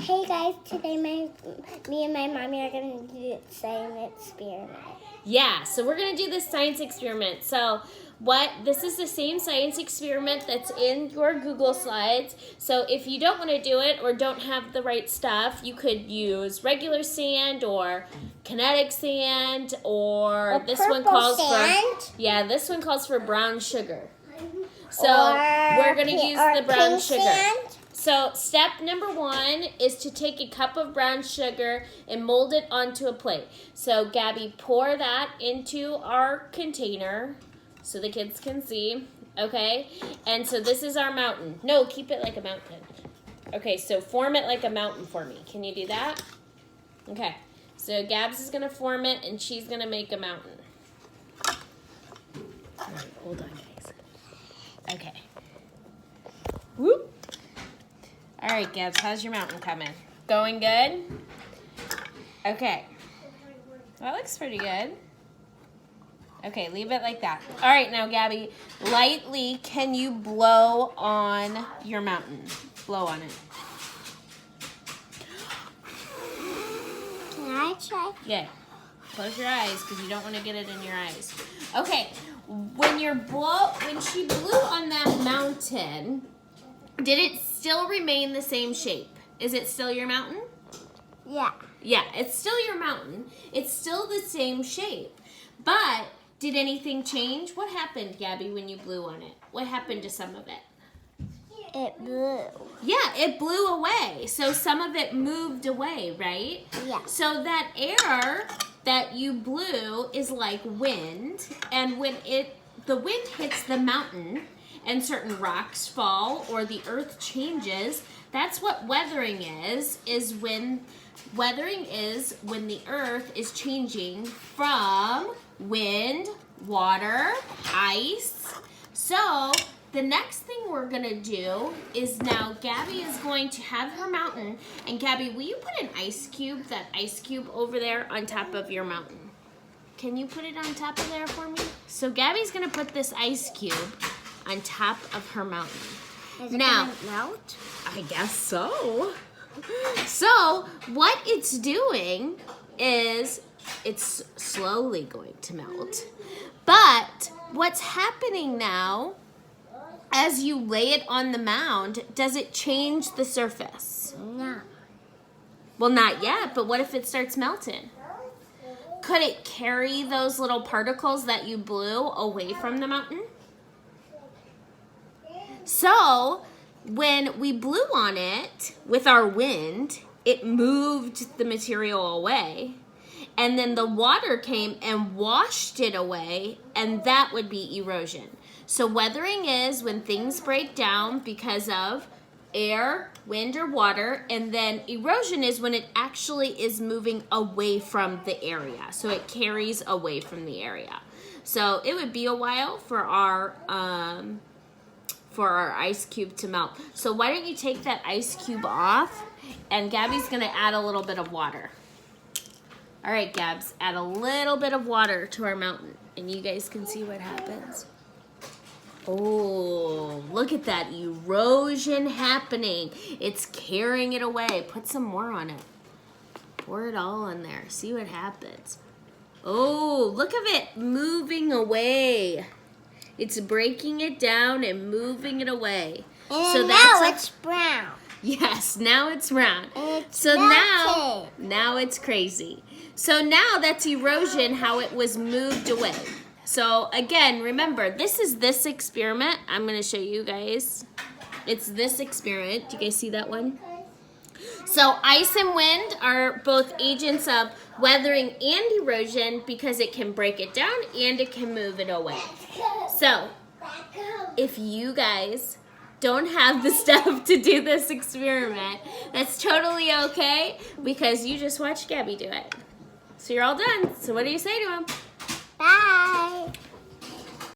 Hey guys, today me and my mommy are going to do the same experiment. Yeah, so we're going to do this science experiment. So this is the same science experiment that's in your Google Slides. So if you don't want to do it or don't have the right stuff, you could use regular sand or kinetic sand or this one calls this one calls for brown sugar. So we're going to use the brown sugar. Sand? So step number 1 is to take a cup of brown sugar and mold it onto a plate. So Gabby, pour that into our container so the kids can see, okay? And so this is our mountain. No, keep it like a mountain. Okay, so form it like a mountain for me. Can you do that? Okay, so Gabs is gonna form it and she's gonna make a mountain. All right, hold on, guys. Okay. Whoop. All right, Gabs, how's your mountain coming? Going good? Okay. That looks pretty good. Okay, leave it like that. All right, now, Gabby, lightly, can you blow on your mountain? Blow on it. Can I try? Yeah. Close your eyes because you don't want to get it in your eyes. Okay, when she blew on that mountain, did it still remain the same shape? Is it still your mountain? Yeah. Yeah, it's still your mountain. It's still the same shape. But did anything change? What happened, Gabby, when you blew on it? What happened to some of it? It blew. Yeah, it blew away. So some of it moved away, right? Yeah. So that air that you blew is like wind. And when the wind hits the mountain, and certain rocks fall or the earth changes, that's what weathering is when the earth is changing from wind, water, ice. So the next thing we're gonna do is now Gabby is going to have her mountain, and Gabby, will you put that ice cube over there on top of your mountain? Can you put it on top of there for me? So Gabby's gonna put this ice cube on top of her mountain. Is it gonna melt? I guess so. So what it's doing is it's slowly going to melt. But what's happening now, as you lay it on the mound, does it change the surface? No. Well, not yet, but what if it starts melting? Could it carry those little particles that you blew away from the mountain? So, when we blew on it with our wind, it moved the material away. And then the water came and washed it away, and that would be erosion. So weathering is when things break down because of air, wind, or water, and then erosion is when it actually is moving away from the area. So it carries away from the area. So it would be a while for our ice cube to melt. So why don't you take that ice cube off, and Gabby's gonna add a little bit of water. All right, Gabs, add a little bit of water to our mountain, and you guys can see what happens. Oh, look at that erosion happening. It's carrying it away. Put some more on it. Pour it all in there. See what happens. Oh, look at it moving away. It's breaking it down and moving it away. And so now it's brown. Yes, now it's brown. It's so melted. now it's crazy. So now that's erosion, how it was moved away. So again, remember, this is this experiment. I'm going to show you guys. It's this experiment. Do you guys see that one? So ice and wind are both agents of weathering and erosion because it can break it down and it can move it away. So if you guys don't have the stuff to do this experiment, that's totally okay because you just watched Gabby do it. So you're all done. So what do you say to him? Bye.